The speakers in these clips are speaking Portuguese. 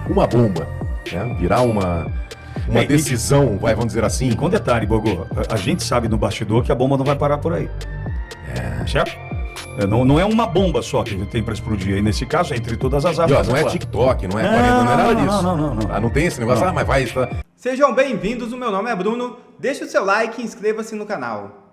uma bomba, né? Virar uma decisão, vamos dizer assim. Com detalhe, Bogô, a gente sabe no bastidor que a bomba não vai parar por aí. Certo? Não é uma bomba só que tem para explodir. Aí, nesse caso, é entre todas as armas. Não é TikTok, não é 40, não é nada disso. Não. Não tem esse negócio, mas vai... Sejam bem-vindos, o meu nome é Bruno. Deixe o seu like e inscreva-se no canal.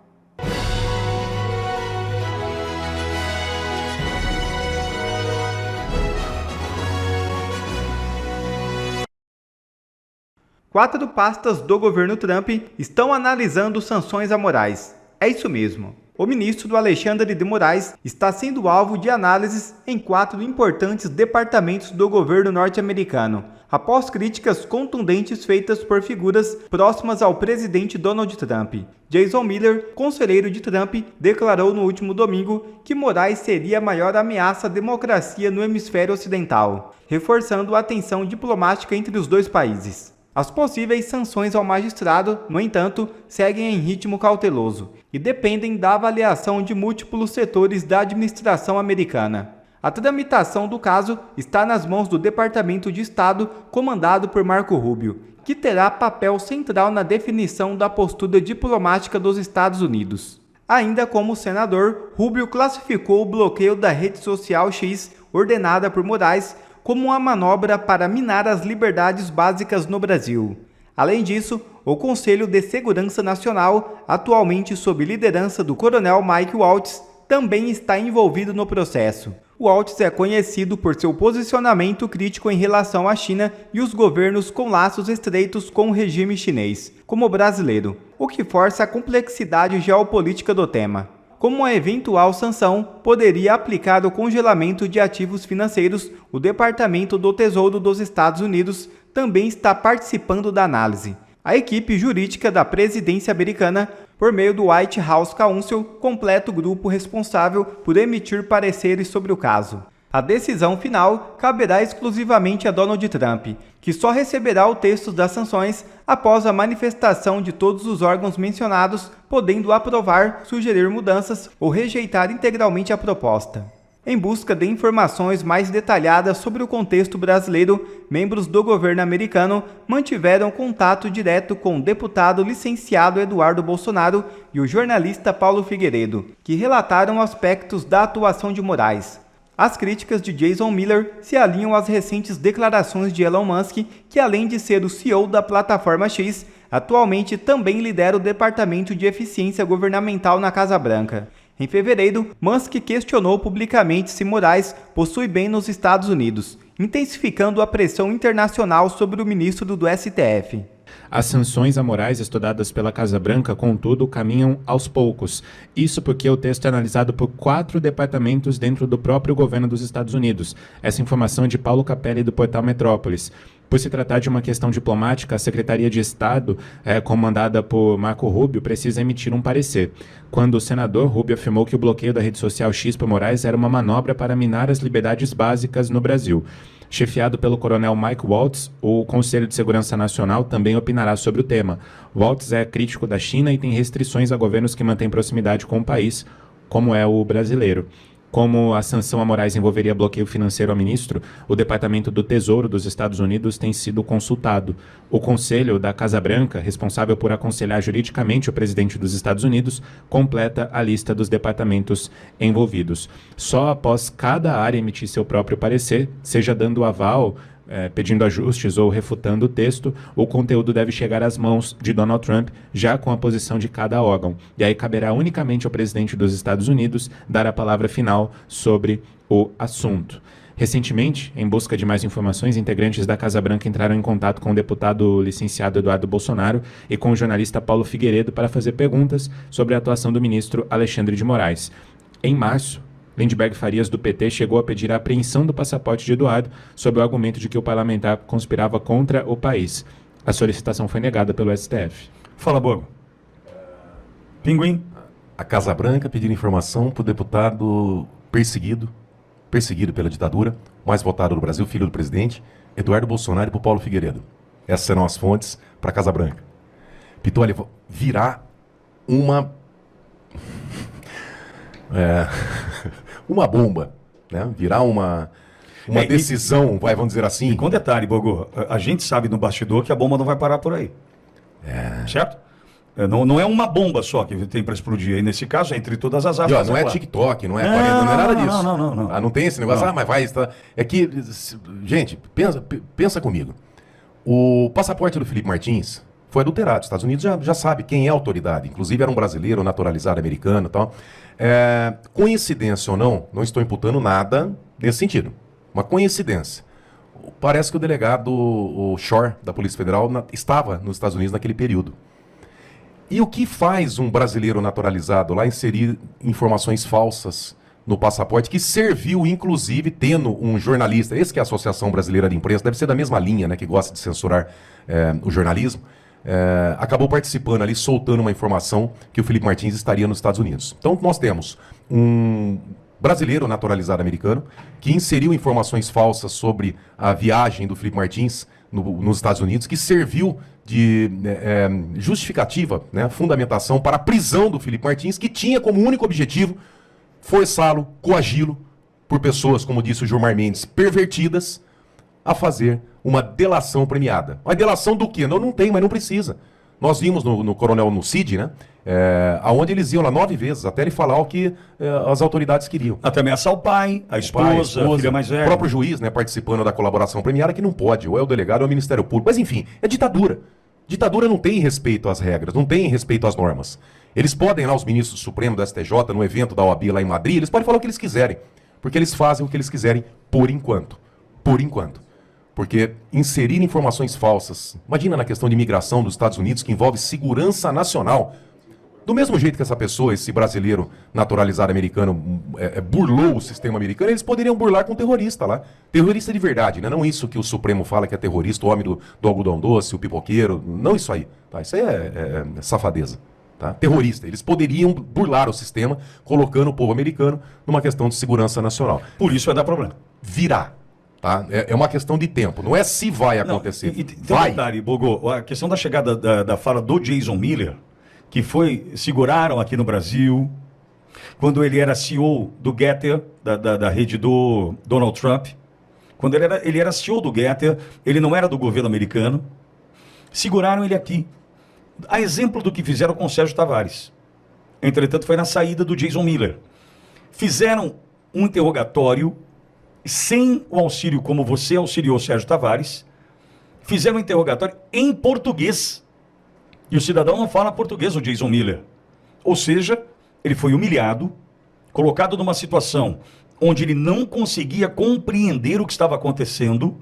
Quatro pastas do governo Trump estão analisando sanções a Moraes. É isso mesmo. O ministro Alexandre de Moraes está sendo alvo de análises em 4 importantes departamentos do governo norte-americano, após críticas contundentes feitas por figuras próximas ao presidente Donald Trump. Jason Miller, conselheiro de Trump, declarou no último domingo que Moraes seria a maior ameaça à democracia no hemisfério ocidental, reforçando a tensão diplomática entre os dois países. As possíveis sanções ao magistrado, no entanto, seguem em ritmo cauteloso e dependem da avaliação de múltiplos setores da administração americana. A tramitação do caso está nas mãos do Departamento de Estado, comandado por Marco Rubio, que terá papel central na definição da postura diplomática dos Estados Unidos. Ainda como senador, Rubio classificou o bloqueio da rede social X, ordenada por Moraes, como uma manobra para minar as liberdades básicas no Brasil. Além disso, o Conselho de Segurança Nacional, atualmente sob liderança do coronel Mike Waltz, também está envolvido no processo. Waltz é conhecido por seu posicionamento crítico em relação à China e os governos com laços estreitos com o regime chinês, como o brasileiro, o que força a complexidade geopolítica do tema. Como uma eventual sanção poderia aplicar o congelamento de ativos financeiros, o Departamento do Tesouro dos Estados Unidos também está participando da análise. A equipe jurídica da presidência americana, por meio do White House Counsel, completa o grupo responsável por emitir pareceres sobre o caso. A decisão final caberá exclusivamente a Donald Trump, que só receberá o texto das sanções após a manifestação de todos os órgãos mencionados, podendo aprovar, sugerir mudanças ou rejeitar integralmente a proposta. Em busca de informações mais detalhadas sobre o contexto brasileiro, membros do governo americano mantiveram contato direto com o deputado licenciado Eduardo Bolsonaro e o jornalista Paulo Figueiredo, que relataram aspectos da atuação de Moraes. As críticas de Jason Miller se alinham às recentes declarações de Elon Musk, que além de ser o CEO da plataforma X, atualmente também lidera o Departamento de Eficiência Governamental na Casa Branca. Em fevereiro, Musk questionou publicamente se Moraes possui bem nos Estados Unidos, intensificando a pressão internacional sobre o ministro do STF. As sanções a Moraes estudadas pela Casa Branca, contudo, caminham aos poucos. Isso porque o texto é analisado por 4 departamentos dentro do próprio governo dos Estados Unidos. Essa informação é de Paulo Capelli, do portal Metrópolis. Por se tratar de uma questão diplomática, a Secretaria de Estado, comandada por Marco Rubio, precisa emitir um parecer. Quando o senador Rubio afirmou que o bloqueio da rede social X por Moraes era uma manobra para minar as liberdades básicas no Brasil. Chefiado pelo coronel Mike Waltz, o Conselho de Segurança Nacional também opinará sobre o tema. Waltz é crítico da China e tem restrições a governos que mantêm proximidade com o país, como é o brasileiro. Como a sanção a Moraes envolveria bloqueio financeiro ao ministro, o Departamento do Tesouro dos Estados Unidos tem sido consultado. O Conselho da Casa Branca, responsável por aconselhar juridicamente o presidente dos Estados Unidos, completa a lista dos departamentos envolvidos. Só após cada área emitir seu próprio parecer, seja dando aval, pedindo ajustes ou refutando o texto, o conteúdo deve chegar às mãos de Donald Trump, já com a posição de cada órgão. E aí caberá unicamente ao presidente dos Estados Unidos dar a palavra final sobre o assunto. Recentemente, em busca de mais informações, integrantes da Casa Branca entraram em contato com o deputado licenciado Eduardo Bolsonaro e com o jornalista Paulo Figueiredo para fazer perguntas sobre a atuação do ministro Alexandre de Moraes. Em março, Lindbergh Farias, do PT, chegou a pedir a apreensão do passaporte de Eduardo sob o argumento de que o parlamentar conspirava contra o país. A solicitação foi negada pelo STF. Fala, Bogo. Pinguim. A Casa Branca pedindo informação para o deputado perseguido pela ditadura, mais votado do Brasil, filho do presidente, Eduardo Bolsonaro, e para o Paulo Figueiredo. Essas serão as fontes para a Casa Branca. Pitoli, virá uma bomba, né? Virar uma uma decisão, vamos dizer assim. Com detalhe, Bogô, a gente sabe no bastidor que a bomba não vai parar por aí. Certo? Não é uma bomba só que tem para explodir. Aí, nesse caso, é entre todas as aspas. Não é TikTok, não é 40, não é nada disso. Não. Não tem esse negócio, mas vai. É que, gente, pensa comigo. O passaporte do Felipe Martins foi adulterado. Os Estados Unidos já sabe quem é a autoridade. Inclusive era um brasileiro naturalizado americano e tal. Coincidência ou não estou imputando nada nesse sentido. Uma coincidência. Parece que o delegado, o Shore, da Polícia Federal, estava nos Estados Unidos naquele período. E o que faz um brasileiro naturalizado lá inserir informações falsas no passaporte, que serviu, inclusive, tendo um jornalista, esse que é a Associação Brasileira de Imprensa, deve ser da mesma linha, né, que gosta de censurar o jornalismo, acabou participando ali, soltando uma informação que o Felipe Martins estaria nos Estados Unidos. Então, nós temos um brasileiro naturalizado americano que inseriu informações falsas sobre a viagem do Felipe Martins nos Estados Unidos, que serviu de justificativa, né, fundamentação para a prisão do Felipe Martins, que tinha como único objetivo forçá-lo, coagi-lo por pessoas, como disse o Gilmar Mendes, pervertidas, a fazer uma delação premiada. Mas delação do quê? Não tem, mas não precisa. Nós vimos no Coronel no CID, né, aonde eles iam lá 9 vezes, até ele falar o que as autoridades queriam. Até ameaçar o pai, a esposa, a filha mais velha. O próprio juiz, né, participando da colaboração premiada, que não pode, ou é o delegado ou é o Ministério Público. Mas enfim, é ditadura. Ditadura não tem respeito às regras, não tem respeito às normas. Eles podem lá, os ministros supremos do STJ, no evento da OAB lá em Madrid, eles podem falar o que eles quiserem. Porque eles fazem o que eles quiserem por enquanto. Por enquanto. Porque inserir informações falsas, imagina na questão de imigração dos Estados Unidos, que envolve segurança nacional. Do mesmo jeito que essa pessoa, esse brasileiro naturalizado americano, burlou o sistema americano, eles poderiam burlar com terrorista lá. Terrorista de verdade, né? Não isso que o Supremo fala que é terrorista, o homem do algodão doce, o pipoqueiro, não isso aí. Tá? Isso aí é safadeza. Tá? Terrorista. Eles poderiam burlar o sistema, colocando o povo americano numa questão de segurança nacional. Por isso vai dar problema. Virá. Tá? É uma questão de tempo, não é se vai acontecer. Vai. Detalhe, Bogô, a questão da chegada da fala do Jason Miller, que seguraram aqui no Brasil, quando ele era CEO do Getter, da rede do Donald Trump. Quando ele era CEO do Getter, ele não era do governo americano. Seguraram ele aqui. A exemplo do que fizeram com o Sérgio Tavares. Entretanto, foi na saída do Jason Miller. Fizeram um interrogatório sem o auxílio, como você auxiliou Sérgio Tavares. Fizeram um interrogatório em português. E o cidadão não fala português, o Jason Miller. Ou seja, ele foi humilhado, colocado numa situação onde ele não conseguia compreender o que estava acontecendo.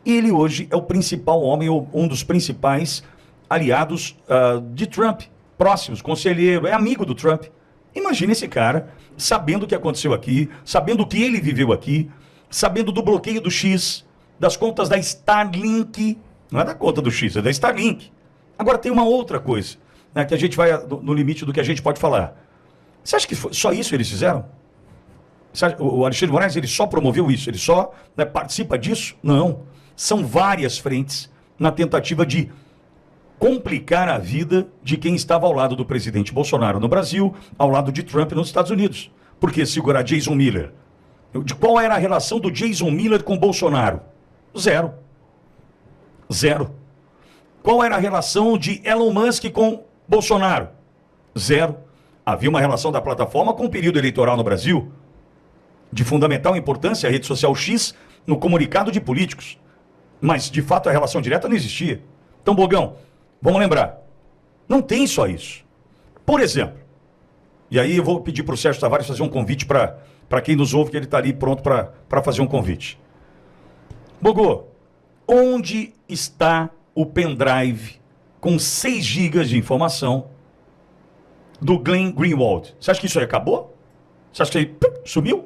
E ele hoje é o principal homem, ou um dos principais aliados de Trump, próximos, conselheiro, é amigo do Trump. Imagine esse cara sabendo o que aconteceu aqui, sabendo o que ele viveu aqui, sabendo do bloqueio do X, das contas da Starlink, não é da conta do X, é da Starlink. Agora tem uma outra coisa, né, que a gente vai no limite do que a gente pode falar. Você acha que só isso eles fizeram? O Alexandre de Moraes, ele só promoveu isso? Ele só participa disso? Não. São várias frentes na tentativa de complicar a vida de quem estava ao lado do presidente Bolsonaro no Brasil, ao lado de Trump nos Estados Unidos. Por que segurar Jason Miller? De qual era a relação do Jason Miller com Bolsonaro? Zero. Zero. Qual era a relação de Elon Musk com Bolsonaro? Zero. Havia uma relação da plataforma com o período eleitoral no Brasil, de fundamental importância a rede social X no comunicado de políticos. Mas, de fato, a relação direta não existia. Então, Bogão, vamos lembrar, não tem só isso. Por exemplo, e aí eu vou pedir para o Sérgio Tavares fazer um convite para quem nos ouve, que ele está ali pronto para fazer um convite. Bogô, onde está o pendrive com 6 GB de informação do Glenn Greenwald? Você acha que isso aí acabou? Você acha que ele sumiu?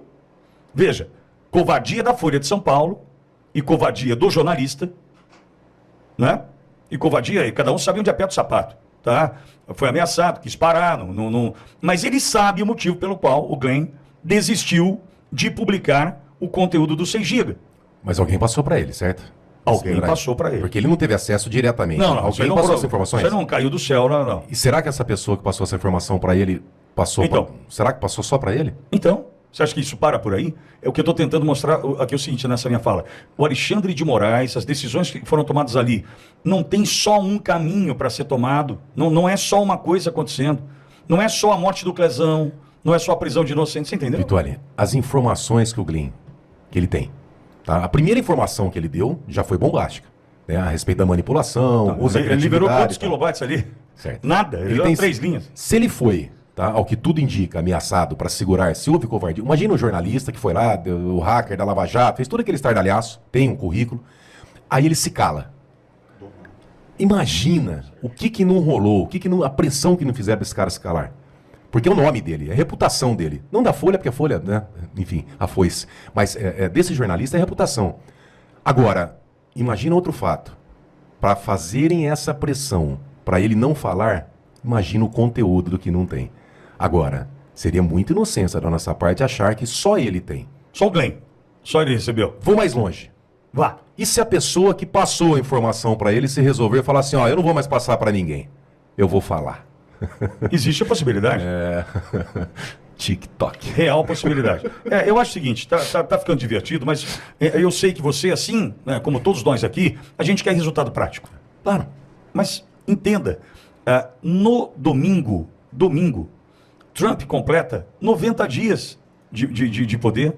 Veja, covardia da Folha de São Paulo e covardia do jornalista, né? E covardia, cada um sabe onde aperta o sapato, tá? Foi ameaçado, quis parar, mas ele sabe o motivo pelo qual o Glenn desistiu de publicar o conteúdo do 6 GB. Mas alguém passou para ele, certo? Alguém passou para ele. Porque ele não teve acesso diretamente. Não, alguém passou essa informação. Você não caiu do céu, não. E será que essa pessoa que passou essa informação para ele passou? Então. Será que passou só para ele? Então, Você acha que isso para por aí? É o que eu estou tentando mostrar aqui é o seguinte, nessa minha fala. O Alexandre de Moraes, as decisões que foram tomadas ali, não tem só um caminho para ser tomado. Não é só uma coisa acontecendo. Não é só a morte do Clezão, não é só a prisão de inocentes, você entendeu? Vitória, as informações que o Glyn, que ele tem, tá? A primeira informação que ele deu já foi bombástica, né? A respeito da manipulação, usa Ele liberou criatividade quantos e tal. kilobytes ali? Certo. Nada, ele deu 3 linhas. Se ele foi, tá, ao que tudo indica, ameaçado para segurar, se houve covardia. Imagina um jornalista que foi lá, o hacker da Lava Jato, fez todo aquele estardalhaço, tem um currículo, aí ele se cala. Imagina o que não rolou, a pressão que não fizeram esse cara se calar. Porque é o nome dele, é a reputação dele. Não da Folha, porque a Folha, né, enfim, a foice. Mas desse jornalista é a reputação. Agora, imagina outro fato. Para fazerem essa pressão, para ele não falar, imagina o conteúdo do que não tem. Agora, seria muita inocência da nossa parte achar que só ele tem. Só o Glenn. Só ele recebeu. Vou mais longe. Vá. E se a pessoa que passou a informação para ele se resolver falar assim, ó, eu não vou mais passar para ninguém, eu vou falar. Existe a possibilidade. TikTok. Real possibilidade. Eu acho o seguinte, tá ficando divertido, mas eu sei que você, assim, né, como todos nós aqui, a gente quer resultado prático. Claro. Mas entenda, no domingo, Trump completa 90 dias de poder.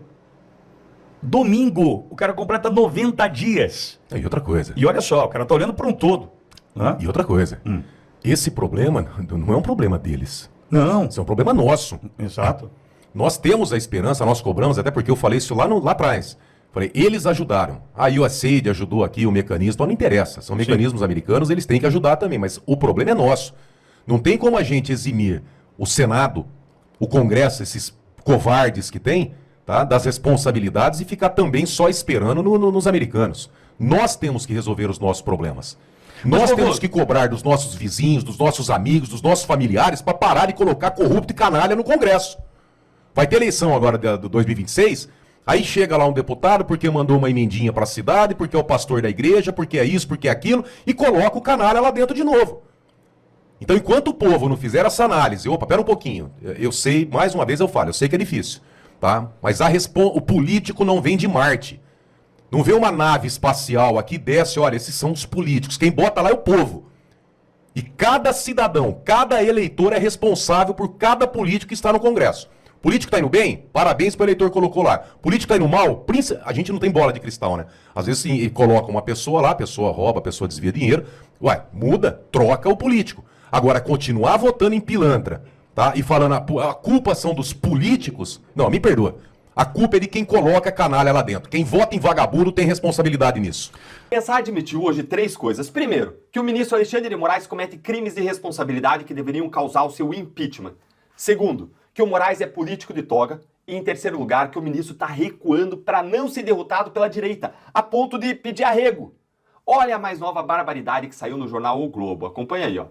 Domingo, o cara completa 90 dias. E outra coisa. E olha só, o cara tá olhando para um todo. Né? E outra coisa. Esse problema não é um problema deles. Não. Isso é um problema nosso. Exato. Nós temos a esperança, nós cobramos, até porque eu falei isso lá atrás. Falei, eles ajudaram. A USAID ajudou aqui, o mecanismo, não interessa. São mecanismos americanos, eles têm que ajudar também, mas o problema é nosso. Não tem como a gente eximir o Senado, o Congresso, esses covardes que tem, tá, das responsabilidades e ficar também só esperando nos americanos. Nós temos que resolver os nossos problemas. Nós temos que cobrar dos nossos vizinhos, dos nossos amigos, dos nossos familiares para parar de colocar corrupto e canalha no Congresso. Vai ter eleição agora do 2026, aí chega lá um deputado porque mandou uma emendinha para a cidade, porque é o pastor da igreja, porque é isso, porque é aquilo, e coloca o canalha lá dentro de novo. Então, enquanto o povo não fizer essa análise, opa, pera um pouquinho, eu sei, mais uma vez eu falo, eu sei que é difícil, tá? Mas o político não vem de Marte. Não vê uma nave espacial aqui, desce, olha, esses são os políticos. Quem bota lá é o povo. E cada cidadão, cada eleitor é responsável por cada político que está no Congresso. Político está indo bem? Parabéns para o eleitor que colocou lá. Político está indo mal? A gente não tem bola de cristal, né? Às vezes sim, coloca uma pessoa lá, a pessoa rouba, a pessoa desvia dinheiro. Ué, muda, troca o político. Agora, continuar votando em pilantra, tá? E falando a culpa são dos políticos, não, me perdoa. A culpa é de quem coloca canalha lá dentro. Quem vota em vagabundo tem responsabilidade nisso. Pensar admitiu hoje 3 coisas. Primeiro, que o ministro Alexandre de Moraes comete crimes de responsabilidade que deveriam causar o seu impeachment. Segundo, que o Moraes é político de toga. E em terceiro lugar, que o ministro está recuando para não ser derrotado pela direita, a ponto de pedir arrego. Olha a mais nova barbaridade que saiu no jornal O Globo. Acompanha aí, ó.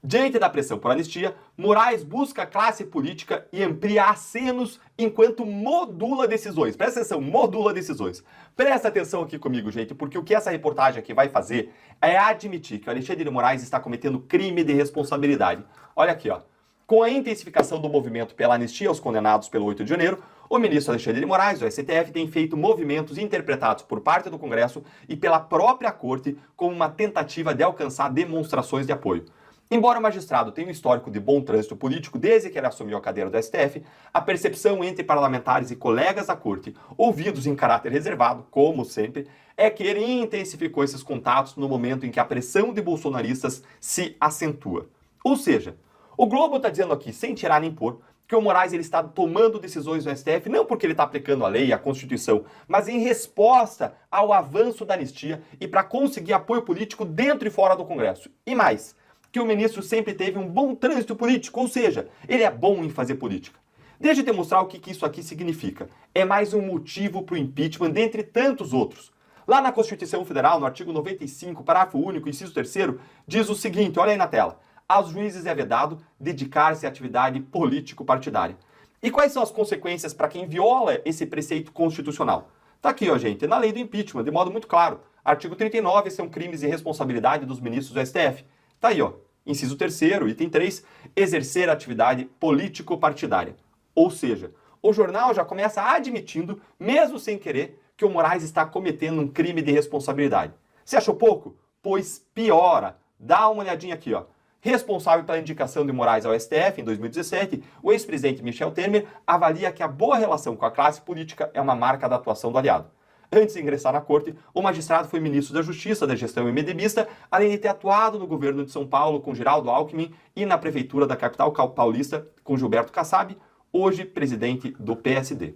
Diante da pressão por anistia, Moraes busca classe política e amplia acenos enquanto modula decisões. Presta atenção, modula decisões. Presta atenção aqui comigo, gente, porque o que essa reportagem aqui vai fazer é admitir que o Alexandre de Moraes está cometendo crime de responsabilidade. Olha aqui, ó. Com a intensificação do movimento pela anistia aos condenados pelo 8 de janeiro, o ministro Alexandre de Moraes, o STF, tem feito movimentos interpretados por parte do Congresso e pela própria Corte como uma tentativa de alcançar demonstrações de apoio. Embora o magistrado tenha um histórico de bom trânsito político desde que ele assumiu a cadeira do STF, a percepção entre parlamentares e colegas da corte, ouvidos em caráter reservado, como sempre, é que ele intensificou esses contatos no momento em que a pressão de bolsonaristas se acentua. Ou seja, o Globo está dizendo aqui, sem tirar nem pôr, que o Moraes ele está tomando decisões no STF, não porque ele está aplicando a lei e a Constituição, mas em resposta ao avanço da anistia e para conseguir apoio político dentro e fora do Congresso. E mais, que o ministro sempre teve um bom trânsito político, ou seja, ele é bom em fazer política. Deixa eu te mostrar o que isso aqui significa. É mais um motivo para o impeachment, dentre tantos outros. Lá na Constituição Federal, no artigo 95, parágrafo único, inciso 3º, diz o seguinte, olha aí na tela. Aos juízes é vedado dedicar-se à atividade político-partidária. E quais são as consequências para quem viola esse preceito constitucional? Tá aqui, ó, gente, na lei do impeachment, de modo muito claro. Artigo 39 são crimes de responsabilidade dos ministros do STF. Tá aí, ó. Inciso 3º, item 3, exercer atividade político-partidária. Ou seja, o jornal já começa admitindo, mesmo sem querer, que o Moraes está cometendo um crime de responsabilidade. Você achou pouco? Pois piora. Dá uma olhadinha aqui, ó. Responsável pela indicação de Moraes ao STF em 2017, o ex-presidente Michel Temer avalia que a boa relação com a classe política é uma marca da atuação do aliado. Antes de ingressar na corte, o magistrado foi ministro da Justiça da gestão MDBista, além de ter atuado no governo de São Paulo com Geraldo Alckmin e na prefeitura da capital paulista com Gilberto Kassab, hoje presidente do PSD.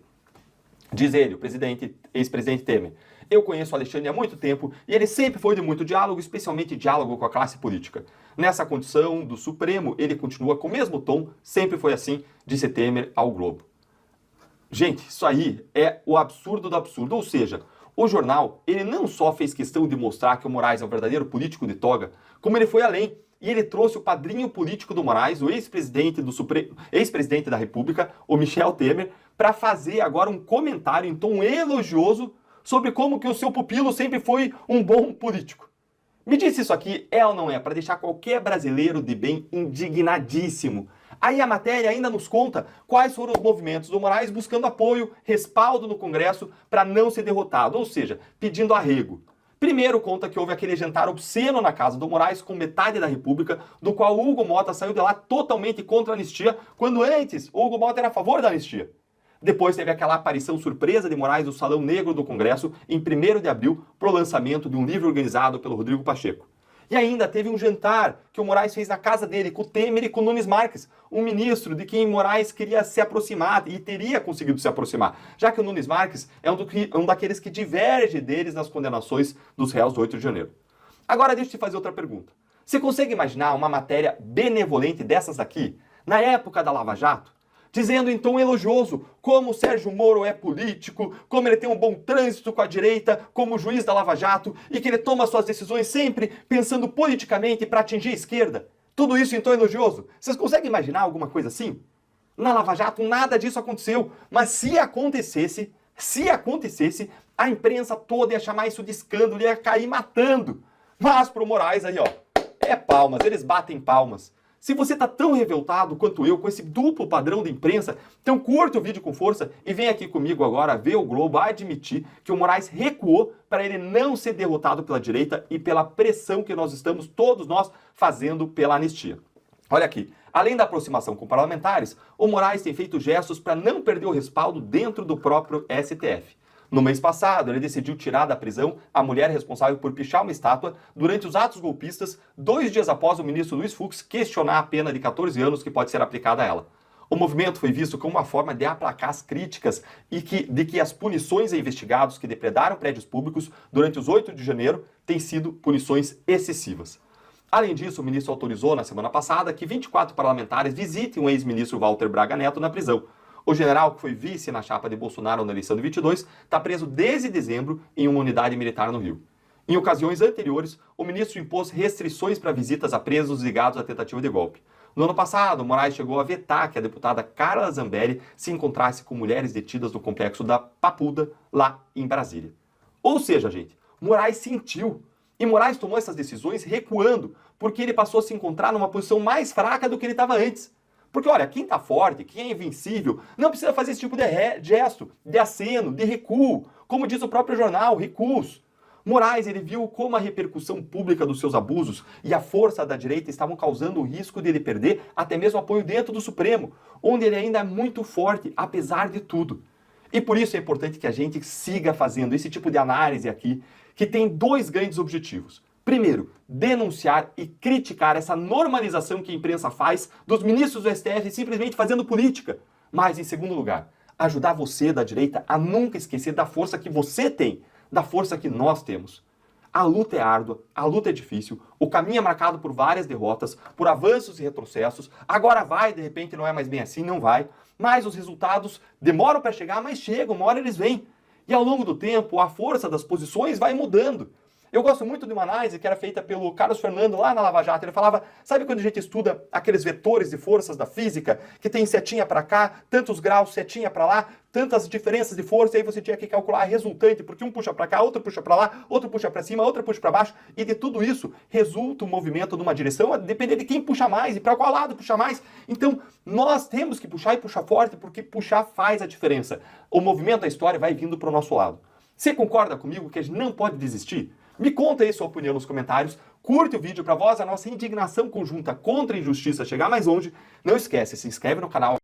Diz ele, o ex-presidente Temer: eu conheço o Alexandre há muito tempo e ele sempre foi de muito diálogo, especialmente diálogo com a classe política. Nessa condição do Supremo, ele continua com o mesmo tom, sempre foi assim, disse Temer ao Globo. Gente, isso aí é o absurdo do absurdo. Ou seja, o jornal, ele não só fez questão de mostrar que o Moraes é um verdadeiro político de toga, como ele foi além. E ele trouxe o padrinho político do Moraes, o ex-presidente da República, o Michel Temer, para fazer agora um comentário em tom elogioso sobre como que o seu pupilo sempre foi um bom político. Me diz isso aqui é ou não é para deixar qualquer brasileiro de bem indignadíssimo. Aí a matéria ainda nos conta quais foram os movimentos do Moraes buscando apoio, respaldo no Congresso para não ser derrotado, ou seja, pedindo arrego. Primeiro conta que houve aquele jantar obsceno na casa do Moraes com metade da República, do qual o Hugo Mota saiu de lá totalmente contra a anistia, quando antes o Hugo Mota era a favor da anistia. Depois teve aquela aparição surpresa de Moraes no Salão Negro do Congresso em 1º de abril para o lançamento de um livro organizado pelo Rodrigo Pacheco. E ainda teve um jantar que o Moraes fez na casa dele com o Temer e com o Nunes Marques, um ministro de quem Moraes queria se aproximar e teria conseguido se aproximar, já que o Nunes Marques é um daqueles que diverge deles nas condenações dos réus do 8 de janeiro. Agora deixa eu te fazer outra pergunta. Você consegue imaginar uma matéria benevolente dessas daqui, na época da Lava Jato? Dizendo em tom elogioso como o Sérgio Moro é político, como ele tem um bom trânsito com a direita, como juiz da Lava Jato, e que ele toma suas decisões sempre pensando politicamente para atingir a esquerda. Tudo isso em tom elogioso. Vocês conseguem imaginar alguma coisa assim? Na Lava Jato nada disso aconteceu, mas se acontecesse, a imprensa toda ia chamar isso de escândalo, ia cair matando. Mas pro Moraes aí, ó, é palmas, eles batem palmas. Se você está tão revoltado quanto eu com esse duplo padrão de imprensa, então curta o vídeo com força e vem aqui comigo agora ver o Globo admitir que o Moraes recuou para ele não ser derrotado pela direita e pela pressão que nós estamos, todos nós, fazendo pela anistia. Olha aqui, além da aproximação com parlamentares, o Moraes tem feito gestos para não perder o respaldo dentro do próprio STF. No mês passado, ele decidiu tirar da prisão a mulher responsável por pichar uma estátua durante os atos golpistas, 2 dias após o ministro Luiz Fux questionar a pena de 14 anos que pode ser aplicada a ela. O movimento foi visto como uma forma de aplacar as críticas de que as punições a investigados que depredaram prédios públicos durante os 8 de janeiro têm sido punições excessivas. Além disso, o ministro autorizou na semana passada que 24 parlamentares visitem o ex-ministro Walter Braga Neto na prisão. O general, que foi vice na chapa de Bolsonaro na eleição de 22, está preso desde dezembro em uma unidade militar no Rio. Em ocasiões anteriores, o ministro impôs restrições para visitas a presos ligados à tentativa de golpe. No ano passado, Moraes chegou a vetar que a deputada Carla Zambelli se encontrasse com mulheres detidas no complexo da Papuda, lá em Brasília. Ou seja, gente, Moraes sentiu. E Moraes tomou essas decisões recuando, porque ele passou a se encontrar numa posição mais fraca do que ele estava antes. Porque, olha, quem tá forte, quem é invencível, não precisa fazer esse tipo de gesto, de aceno, de recuo. Como diz o próprio jornal, recuos. Moraes, ele viu como a repercussão pública dos seus abusos e a força da direita estavam causando o risco de ele perder até mesmo apoio dentro do Supremo, onde ele ainda é muito forte, apesar de tudo. E por isso é importante que a gente siga fazendo esse tipo de análise aqui, que tem 2 grandes objetivos. Primeiro, denunciar e criticar essa normalização que a imprensa faz dos ministros do STF simplesmente fazendo política. Mas, em segundo lugar, ajudar você da direita a nunca esquecer da força que você tem, da força que nós temos. A luta é árdua, a luta é difícil, o caminho é marcado por várias derrotas, por avanços e retrocessos. Agora vai, de repente não é mais bem assim, não vai. Mas os resultados demoram para chegar, mas chegam, uma hora eles vêm. E ao longo do tempo, a força das posições vai mudando. Eu gosto muito de uma análise que era feita pelo Carlos Fernando lá na Lava Jato. Ele falava, sabe quando a gente estuda aqueles vetores de forças da física, que tem setinha para cá, tantos graus, setinha para lá, tantas diferenças de força, e aí você tinha que calcular a resultante, porque um puxa para cá, outro puxa para lá, outro puxa para cima, outro puxa para baixo, e de tudo isso resulta um movimento numa direção, a depender de quem puxa mais e para qual lado puxa mais. Então, nós temos que puxar e puxar forte, porque puxar faz a diferença. O movimento da história vai vindo para o nosso lado. Você concorda comigo que a gente não pode desistir? Me conta aí sua opinião nos comentários, curte o vídeo para voz a nossa indignação conjunta contra a injustiça chegar mais longe. Não esquece, se inscreve no canal.